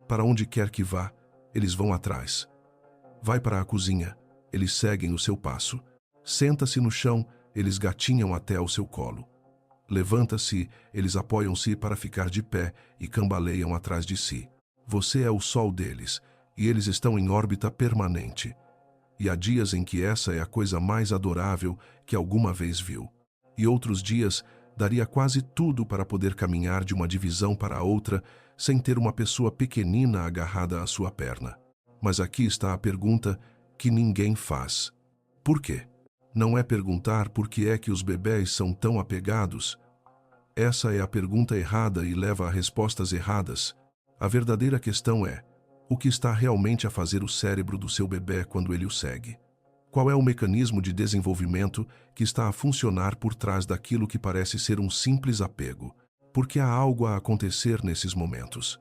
Para onde quer que vá, eles vão atrás. Vai para a cozinha, eles seguem o seu passo. Senta-se no chão, eles gatinham até ao seu colo. Levanta-se, eles apoiam-se para ficar de pé e cambaleiam atrás de si. Você é o sol deles, e eles estão em órbita permanente. E há dias em que essa é a coisa mais adorável que alguma vez viu. E outros dias, daria quase tudo para poder caminhar de uma divisão para a outra sem ter uma pessoa pequenina agarrada à sua perna. Mas aqui está a pergunta que ninguém faz. Por quê? Não é perguntar por que é que os bebés são tão apegados. Essa é a pergunta errada e leva a respostas erradas. A verdadeira questão é: o que está realmente a fazer o cérebro do seu bebê quando ele o segue? Qual é o mecanismo de desenvolvimento que está a funcionar por trás daquilo que parece ser um simples apego? Porque há algo a acontecer nesses momentos.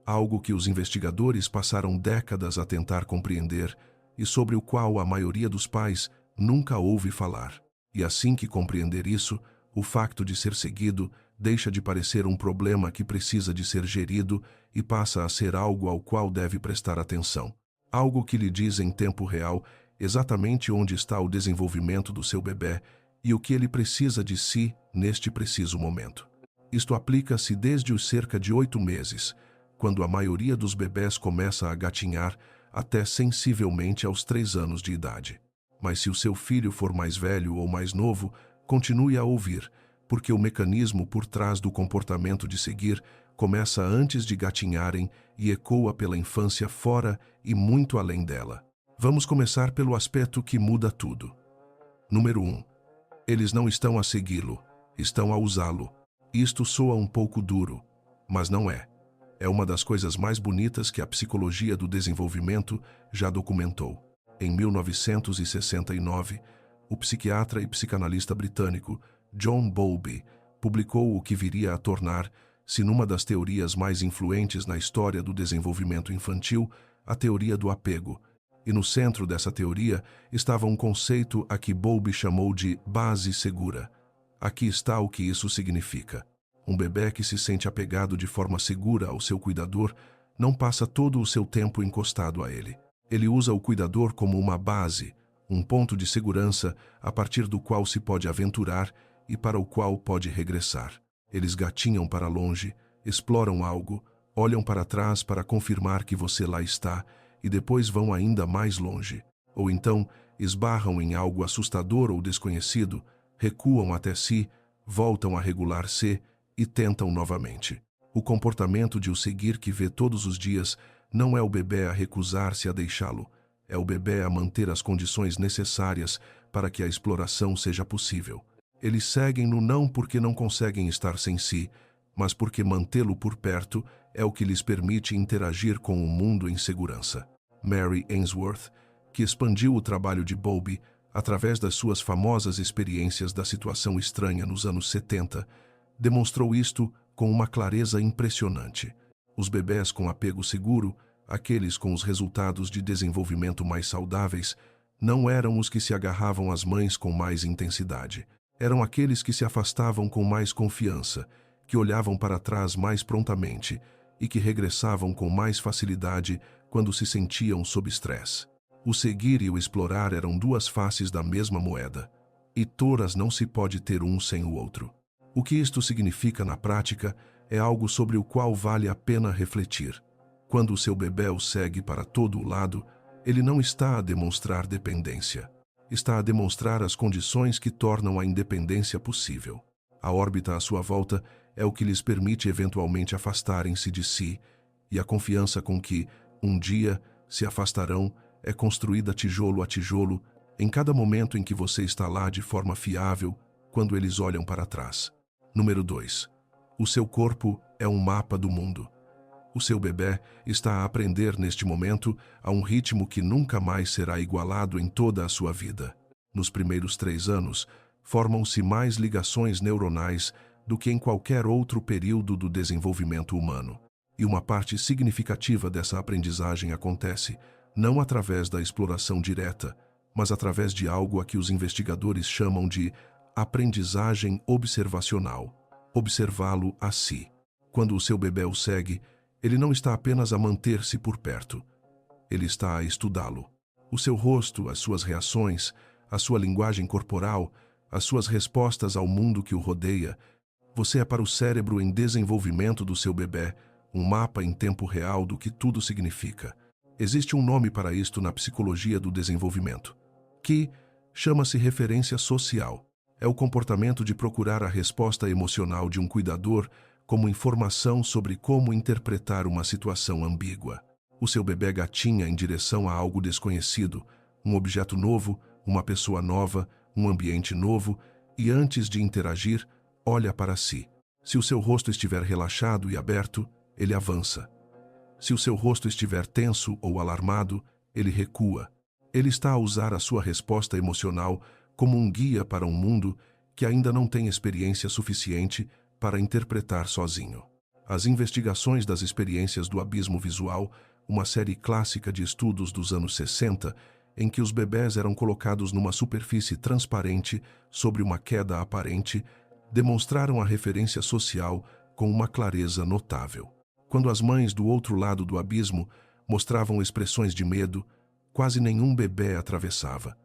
Algo que os investigadores passaram décadas a tentar compreender e sobre o qual a maioria dos pais nunca ouve falar. E assim que compreender isso, o facto de ser seguido deixa de parecer um problema que precisa de ser gerido e passa a ser algo ao qual deve prestar atenção. Algo que lhe diz em tempo real exatamente onde está o desenvolvimento do seu bebê e o que ele precisa de si neste preciso momento. Isto aplica-se desde os cerca de 8 meses, quando a maioria dos bebés começa a gatinhar, até sensivelmente aos 3 anos de idade. Mas se o seu filho for mais velho ou mais novo, continue a ouvir, porque o mecanismo por trás do comportamento de seguir começa antes de gatinharem e ecoa pela infância fora e muito além dela. Vamos começar pelo aspecto que muda tudo. Número 1. Eles não estão a segui-lo, estão a usá-lo. Isto soa um pouco duro, mas não é. É uma das coisas mais bonitas que a psicologia do desenvolvimento já documentou. Em 1969, o psiquiatra e psicanalista britânico John Bowlby publicou o que viria a tornar-se numa das teorias mais influentes na história do desenvolvimento infantil, a teoria do apego. E no centro dessa teoria estava um conceito a que Bowlby chamou de base segura. Aqui está o que isso significa. Um bebê que se sente apegado de forma segura ao seu cuidador não passa todo o seu tempo encostado a ele. Ele usa o cuidador como uma base, um ponto de segurança a partir do qual se pode aventurar e para o qual pode regressar. Eles gatinham para longe, exploram algo, olham para trás para confirmar que você lá está e depois vão ainda mais longe. Ou então esbarram em algo assustador ou desconhecido, recuam até si, voltam a regular-se e tentam novamente. O comportamento de o seguir que vê todos os dias não é o bebê a recusar-se a deixá-lo, é o bebê a manter as condições necessárias para que a exploração seja possível. Eles seguem-no não porque não conseguem estar sem si, mas porque mantê-lo por perto é o que lhes permite interagir com o mundo em segurança. Mary Ainsworth, que expandiu o trabalho de Bowlby através das suas famosas experiências da situação estranha nos anos 70, demonstrou isto com uma clareza impressionante. Os bebés com apego seguro, aqueles com os resultados de desenvolvimento mais saudáveis, não eram os que se agarravam às mães com mais intensidade. Eram aqueles que se afastavam com mais confiança, que olhavam para trás mais prontamente e que regressavam com mais facilidade quando se sentiam sob estresse. O seguir e o explorar eram duas faces da mesma moeda, e toras não se pode ter um sem o outro. O que isto significa na prática é algo sobre o qual vale a pena refletir. Quando o seu bebê o segue para todo o lado, ele não está a demonstrar dependência. Está a demonstrar as condições que tornam a independência possível. A órbita à sua volta é o que lhes permite eventualmente afastarem-se de si, e a confiança com que, um dia, se afastarão é construída tijolo a tijolo em cada momento em que você está lá de forma fiável quando eles olham para trás. Número 2. O seu corpo é um mapa do mundo. O seu bebê está a aprender neste momento a um ritmo que nunca mais será igualado em toda a sua vida. Nos primeiros 3 anos, formam-se mais ligações neuronais do que em qualquer outro período do desenvolvimento humano. E uma parte significativa dessa aprendizagem acontece não através da exploração direta, mas através de algo a que os investigadores chamam de aprendizagem observacional. Observá-lo a si. Quando o seu bebê o segue, Ele não está apenas a manter-se por perto. Ele está a estudá-lo. O seu rosto, as suas reações, a sua linguagem corporal, as suas respostas ao mundo que o rodeia. Você é para o cérebro em desenvolvimento do seu bebê um mapa em tempo real do que tudo significa. Existe um nome para isto na psicologia do desenvolvimento, que chama-se referência social. É o comportamento de procurar a resposta emocional de um cuidador como informação sobre como interpretar uma situação ambígua. O seu bebê gatinha em direção a algo desconhecido, um objeto novo, uma pessoa nova, um ambiente novo, e antes de interagir, olha para si. Se o seu rosto estiver relaxado e aberto, ele avança. Se o seu rosto estiver tenso ou alarmado, ele recua. Ele está a usar a sua resposta emocional como um guia para um mundo que ainda não tem experiência suficiente para interpretar sozinho. As investigações das experiências do abismo visual, uma série clássica de estudos dos anos 60, em que os bebés eram colocados numa superfície transparente sobre uma queda aparente, demonstraram a referência social com uma clareza notável. Quando as mães do outro lado do abismo mostravam expressões de medo, quase nenhum bebê atravessava.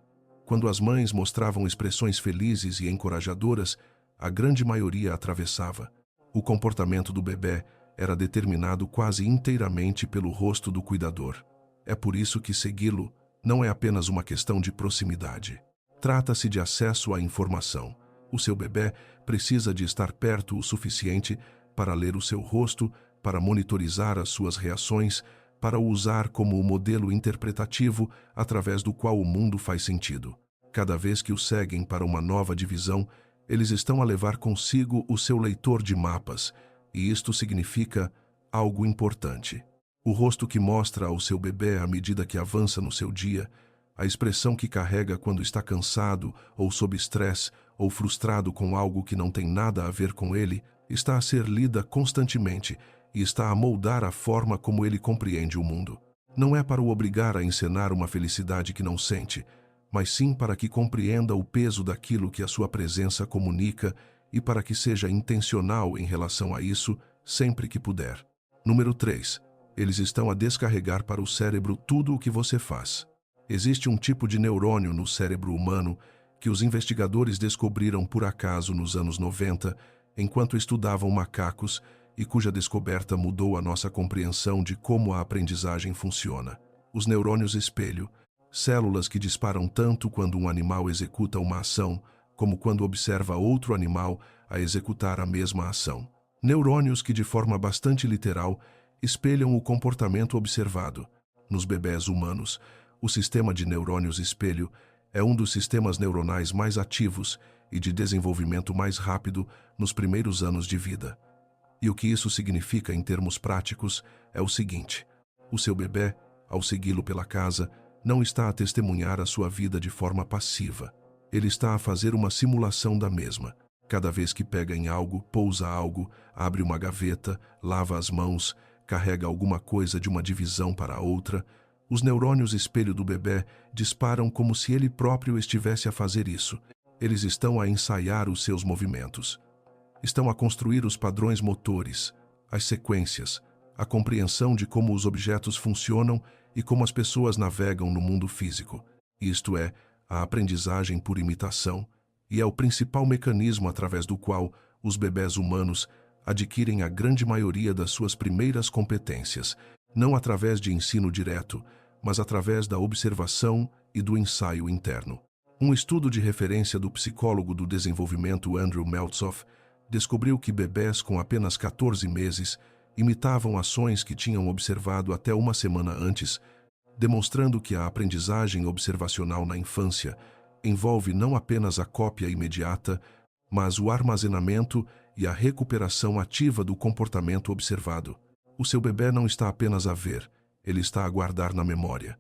Quando as mães mostravam expressões felizes e encorajadoras, a grande maioria atravessava. O comportamento do bebê era determinado quase inteiramente pelo rosto do cuidador. É por isso que segui-lo não é apenas uma questão de proximidade. Trata-se de acesso à informação. O seu bebê precisa de estar perto o suficiente para ler o seu rosto, para monitorizar as suas reações, para o usar como o modelo interpretativo através do qual o mundo faz sentido. Cada vez que o seguem para uma nova divisão, eles estão a levar consigo o seu leitor de mapas, e isto significa algo importante. O rosto que mostra ao seu bebê à medida que avança no seu dia, a expressão que carrega quando está cansado ou sob estresse ou frustrado com algo que não tem nada a ver com ele, está a ser lida constantemente e está a moldar a forma como ele compreende o mundo. Não é para o obrigar a encenar uma felicidade que não sente, mas sim para que compreenda o peso daquilo que a sua presença comunica e para que seja intencional em relação a isso sempre que puder. Número 3. Eles estão a descarregar para o cérebro tudo o que você faz. Existe um tipo de neurônio no cérebro humano que os investigadores descobriram por acaso nos anos 90, enquanto estudavam macacos, e cuja descoberta mudou a nossa compreensão de como a aprendizagem funciona. Os neurônios espelho, células que disparam tanto quando um animal executa uma ação, como quando observa outro animal a executar a mesma ação. Neurônios que, de forma bastante literal, espelham o comportamento observado. Nos bebés humanos, o sistema de neurônios espelho é um dos sistemas neuronais mais ativos e de desenvolvimento mais rápido nos primeiros anos de vida. E o que isso significa em termos práticos é o seguinte: o seu bebê, ao segui-lo pela casa, não está a testemunhar a sua vida de forma passiva. Ele está a fazer uma simulação da mesma. Cada vez que pega em algo, pousa algo, abre uma gaveta, lava as mãos, carrega alguma coisa de uma divisão para outra, os neurônios espelho do bebê disparam como se ele próprio estivesse a fazer isso. Eles estão a ensaiar os seus movimentos. Estão a construir os padrões motores, as sequências, a compreensão de como os objetos funcionam e como as pessoas navegam no mundo físico. Isto é, a aprendizagem por imitação, e é o principal mecanismo através do qual os bebés humanos adquirem a grande maioria das suas primeiras competências, não através de ensino direto, mas através da observação e do ensaio interno. Um estudo de referência do psicólogo do desenvolvimento Andrew Meltzoff descobriu que bebés com apenas 14 meses imitavam ações que tinham observado até uma semana antes, demonstrando que a aprendizagem observacional na infância envolve não apenas a cópia imediata, mas o armazenamento e a recuperação ativa do comportamento observado. O seu bebê não está apenas a ver, ele está a guardar na memória.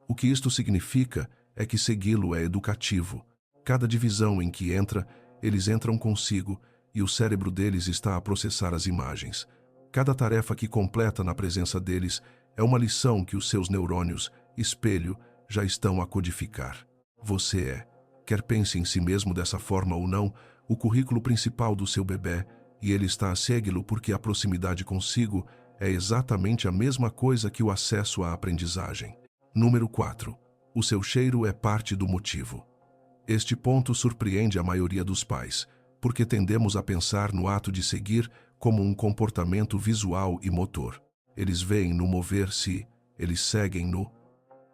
O que isto significa é que segui-lo é educativo. Cada divisão em que entra, eles entram consigo e o cérebro deles está a processar as imagens. Cada tarefa que completa na presença deles é uma lição que os seus neurônios, espelho, já estão a codificar. Você é, quer pense em si mesmo dessa forma ou não, o currículo principal do seu bebê, e ele está a segui-lo porque a proximidade consigo é exatamente a mesma coisa que o acesso à aprendizagem. Número 4. O seu cheiro é parte do motivo. Este ponto surpreende a maioria dos pais, porque tendemos a pensar no ato de seguir como um comportamento visual e motor. Eles veem no mover-se, eles seguem-no.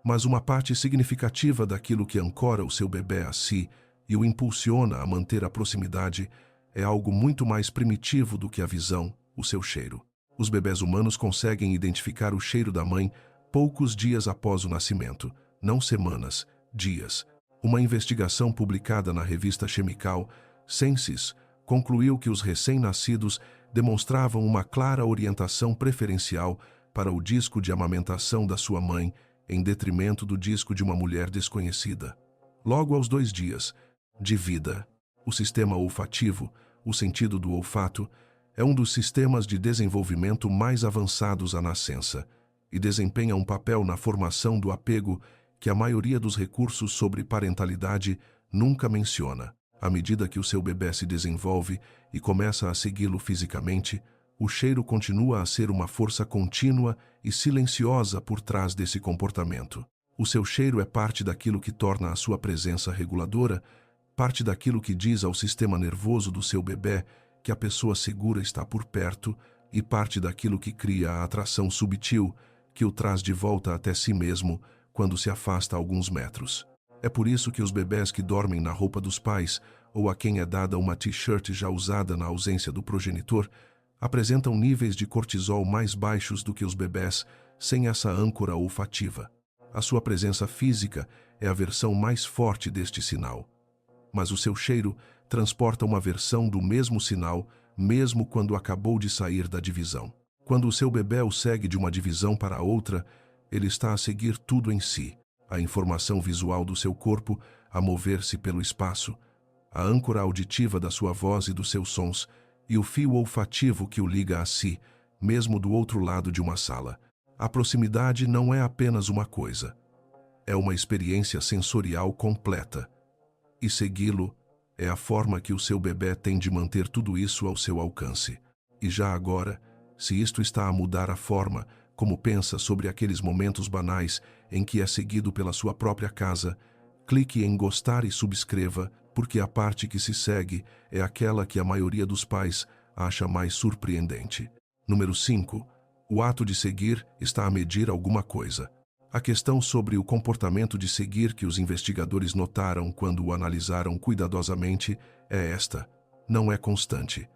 Mas uma parte significativa daquilo que ancora o seu bebê a si e o impulsiona a manter a proximidade é algo muito mais primitivo do que a visão, o seu cheiro. Os bebés humanos conseguem identificar o cheiro da mãe poucos dias após o nascimento, não semanas, dias. Uma investigação publicada na revista Chemical Senses concluiu que os recém-nascidos demonstravam uma clara orientação preferencial para o disco de amamentação da sua mãe, em detrimento do disco de uma mulher desconhecida. Logo aos 2 dias de vida, o sistema olfativo, o sentido do olfato, é um dos sistemas de desenvolvimento mais avançados à nascença e desempenha um papel na formação do apego que a maioria dos recursos sobre parentalidade nunca menciona. À medida que o seu bebê se desenvolve e começa a segui-lo fisicamente, o cheiro continua a ser uma força contínua e silenciosa por trás desse comportamento. O seu cheiro é parte daquilo que torna a sua presença reguladora, parte daquilo que diz ao sistema nervoso do seu bebê que a pessoa segura está por perto e parte daquilo que cria a atração subtil que o traz de volta até si mesmo quando se afasta alguns metros. É por isso que os bebés que dormem na roupa dos pais ou a quem é dada uma t-shirt já usada na ausência do progenitor apresentam níveis de cortisol mais baixos do que os bebés sem essa âncora olfativa. A sua presença física é a versão mais forte deste sinal. Mas o seu cheiro transporta uma versão do mesmo sinal, mesmo quando acabou de sair da divisão. Quando o seu bebê o segue de uma divisão para outra, ele está a seguir tudo em si. A informação visual do seu corpo a mover-se pelo espaço, a âncora auditiva da sua voz e dos seus sons, e o fio olfativo que o liga a si, mesmo do outro lado de uma sala. A proximidade não é apenas uma coisa. É uma experiência sensorial completa. E segui-lo é a forma que o seu bebê tem de manter tudo isso ao seu alcance. E já agora, se isto está a mudar a forma como pensa sobre aqueles momentos banais em que é seguido pela sua própria casa, clique em gostar e subscreva, porque a parte que se segue é aquela que a maioria dos pais acha mais surpreendente. Número 5. O ato de seguir está a medir alguma coisa. A questão sobre o comportamento de seguir que os investigadores notaram quando o analisaram cuidadosamente é esta: não é constante.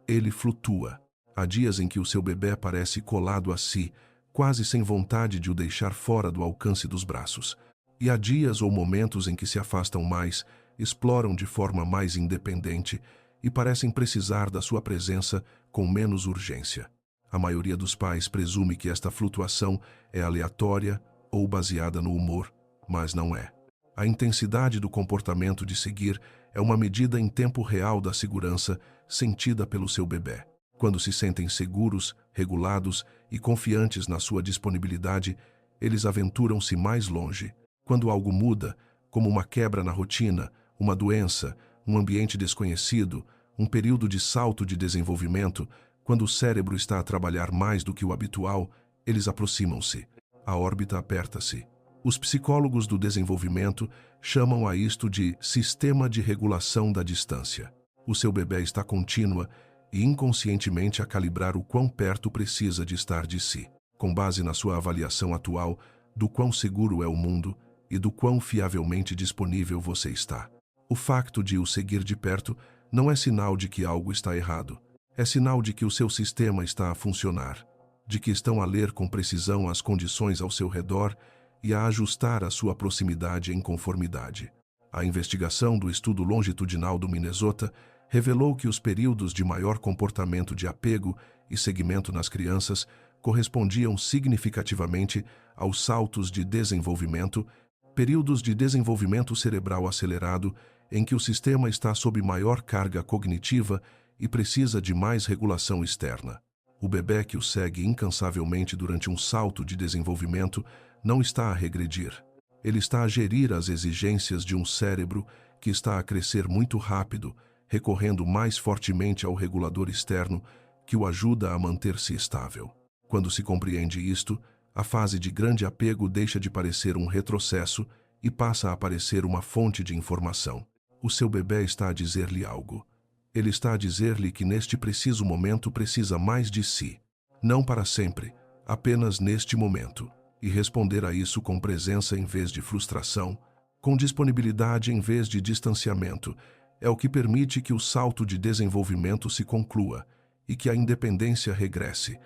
Ele flutua. Há dias em que o seu bebê parece colado a si, quase sem vontade de o deixar fora do alcance dos braços. E há dias ou momentos em que se afastam mais, exploram de forma mais independente e parecem precisar da sua presença com menos urgência. A maioria dos pais presume que esta flutuação é aleatória ou baseada no humor, mas não é. A intensidade do comportamento de seguir é uma medida em tempo real da segurança sentida pelo seu bebê. Quando se sentem seguros, regulados e confiantes na sua disponibilidade, eles aventuram-se mais longe. Quando algo muda, como uma quebra na rotina, uma doença, um ambiente desconhecido, um período de salto de desenvolvimento, quando o cérebro está a trabalhar mais do que o habitual, eles aproximam-se. A órbita aperta-se. Os psicólogos do desenvolvimento chamam a isto de sistema de regulação da distância. O seu bebê está contínua e inconscientemente a calibrar o quão perto precisa de estar de si, com base na sua avaliação atual do quão seguro é o mundo e do quão fiavelmente disponível você está. O facto de o seguir de perto não é sinal de que algo está errado. É sinal de que o seu sistema está a funcionar, de que estão a ler com precisão as condições ao seu redor e a ajustar a sua proximidade em conformidade. A investigação do estudo longitudinal do Minnesota revelou que os períodos de maior comportamento de apego e seguimento nas crianças correspondiam significativamente aos saltos de desenvolvimento, períodos de desenvolvimento cerebral acelerado em que o sistema está sob maior carga cognitiva e precisa de mais regulação externa. O bebê que o segue incansavelmente durante um salto de desenvolvimento não está a regredir. Ele está a gerir as exigências de um cérebro que está a crescer muito rápido, recorrendo mais fortemente ao regulador externo que o ajuda a manter-se estável. Quando se compreende isto, a fase de grande apego deixa de parecer um retrocesso e passa a parecer uma fonte de informação. O seu bebê está a dizer-lhe algo. Ele está a dizer-lhe que neste preciso momento precisa mais de si. Não para sempre, apenas neste momento. E responder a isso com presença em vez de frustração, com disponibilidade em vez de distanciamento, é o que permite que o salto de desenvolvimento se conclua e que a independência regresse.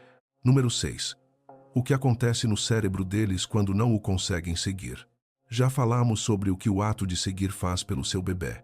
Número 6. O que acontece no cérebro deles quando não o conseguem seguir. Já falamos sobre o que o ato de seguir faz pelo seu bebê.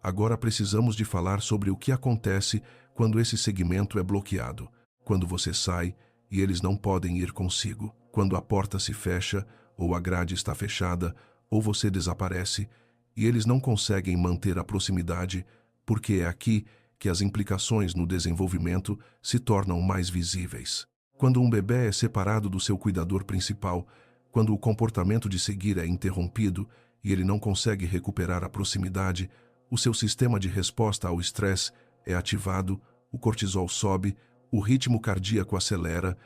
Agora precisamos de falar sobre o que acontece quando esse segmento é bloqueado, quando você sai e eles não podem ir consigo, quando a porta se fecha ou a grade está fechada ou você desaparece e eles não conseguem manter a proximidade, porque é aqui que as implicações no desenvolvimento se tornam mais visíveis. Quando um bebê é separado do seu cuidador principal, quando o comportamento de seguir é interrompido e ele não consegue recuperar a proximidade, o seu sistema de resposta ao estresse é ativado, o cortisol sobe, o ritmo cardíaco acelera,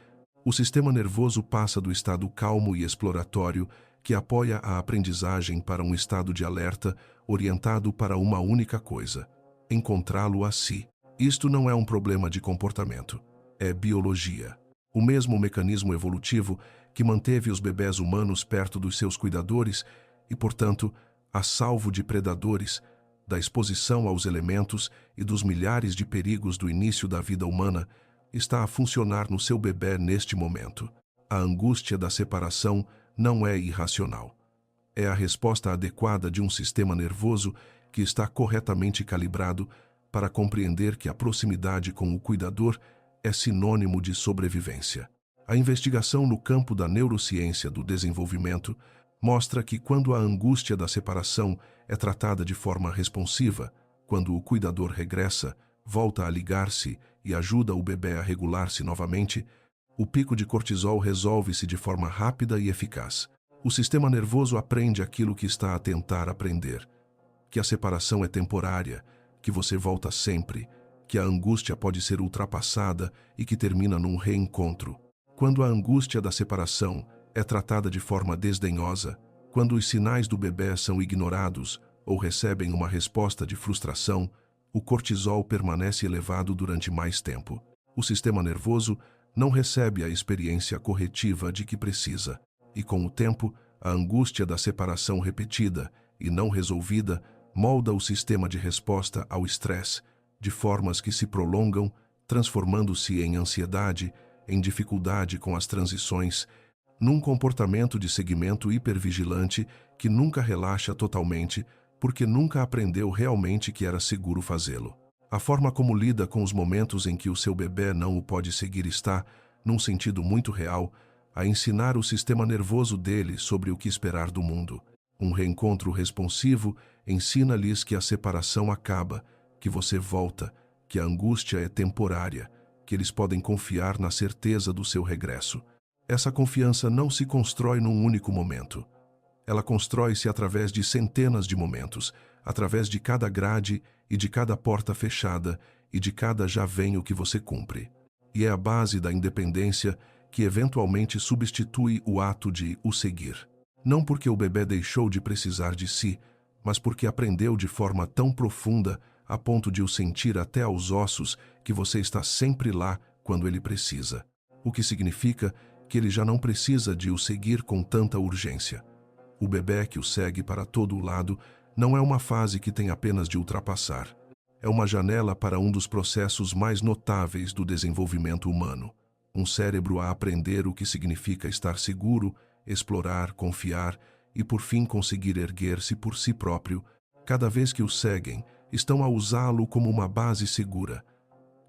o sistema nervoso passa do estado calmo e exploratório, que apoia a aprendizagem, para um estado de alerta orientado para uma única coisa: encontrá-lo a si. Isto não é um problema de comportamento, é biologia. O mesmo mecanismo evolutivo que manteve os bebés humanos perto dos seus cuidadores e, portanto, a salvo de predadores, da exposição aos elementos e dos milhares de perigos do início da vida humana, está a funcionar no seu bebê neste momento. A angústia da separação não é irracional. É a resposta adequada de um sistema nervoso que está corretamente calibrado para compreender que a proximidade com o cuidador é sinônimo de sobrevivência. A investigação no campo da neurociência do desenvolvimento mostra que quando a angústia da separação é tratada de forma responsiva, quando o cuidador regressa, volta a ligar-se e ajuda o bebê a regular-se novamente, o pico de cortisol resolve-se de forma rápida e eficaz. O sistema nervoso aprende aquilo que está a tentar aprender: que a separação é temporária, que você volta sempre, que a angústia pode ser ultrapassada e que termina num reencontro. Quando a angústia da separação é tratada de forma desdenhosa, quando os sinais do bebê são ignorados ou recebem uma resposta de frustração, o cortisol permanece elevado durante mais tempo. O sistema nervoso não recebe a experiência corretiva de que precisa, e com o tempo, a angústia da separação repetida e não resolvida molda o sistema de resposta ao estresse de formas que se prolongam, transformando-se em ansiedade, em dificuldade com as transições, num comportamento de seguimento hipervigilante que nunca relaxa totalmente, porque nunca aprendeu realmente que era seguro fazê-lo. A forma como lida com os momentos em que o seu bebê não o pode seguir está, num sentido muito real, a ensinar o sistema nervoso dele sobre o que esperar do mundo. Um reencontro responsivo ensina-lhes que a separação acaba, que você volta, que a angústia é temporária, que eles podem confiar na certeza do seu regresso. Essa confiança não se constrói num único momento. Ela constrói-se através de centenas de momentos, através de cada grade e de cada porta fechada e de cada já vem o que você cumpre. E é a base da independência que eventualmente substitui o ato de o seguir. Não porque o bebê deixou de precisar de si, mas porque aprendeu de forma tão profunda a ponto de o sentir até aos ossos que você está sempre lá quando ele precisa. O que significa que ele já não precisa de o seguir com tanta urgência. O bebê que o segue para todo o lado não é uma fase que tem apenas de ultrapassar. É uma janela para um dos processos mais notáveis do desenvolvimento humano. Um cérebro a aprender o que significa estar seguro, explorar, confiar e, por fim, conseguir erguer-se por si próprio. Cada vez que o seguem, estão a usá-lo como uma base segura.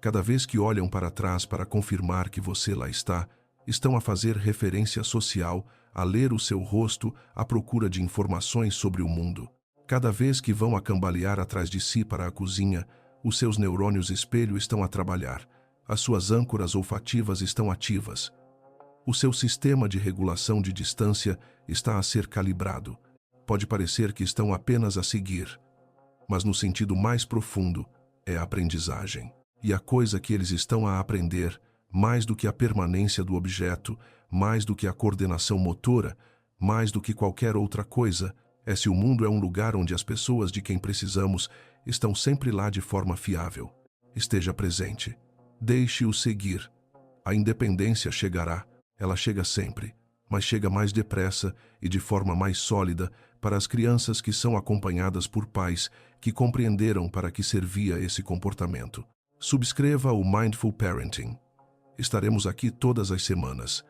Cada vez que olham para trás para confirmar que você lá está, estão a fazer referência social, a ler o seu rosto à procura de informações sobre o mundo. Cada vez que vão a cambalear atrás de si para a cozinha, os seus neurônios espelho estão a trabalhar, as suas âncoras olfativas estão ativas. O seu sistema de regulação de distância está a ser calibrado. Pode parecer que estão apenas a seguir, mas no sentido mais profundo é a aprendizagem. E a coisa que eles estão a aprender, mais do que a permanência do objeto, mais do que a coordenação motora, mais do que qualquer outra coisa, é se o mundo é um lugar onde as pessoas de quem precisamos estão sempre lá de forma fiável. Esteja presente. Deixe-o seguir. A independência chegará, ela chega sempre, mas chega mais depressa e de forma mais sólida para as crianças que são acompanhadas por pais que compreenderam para que servia esse comportamento. Subscreva o Mindful Parenting. Estaremos aqui todas as semanas.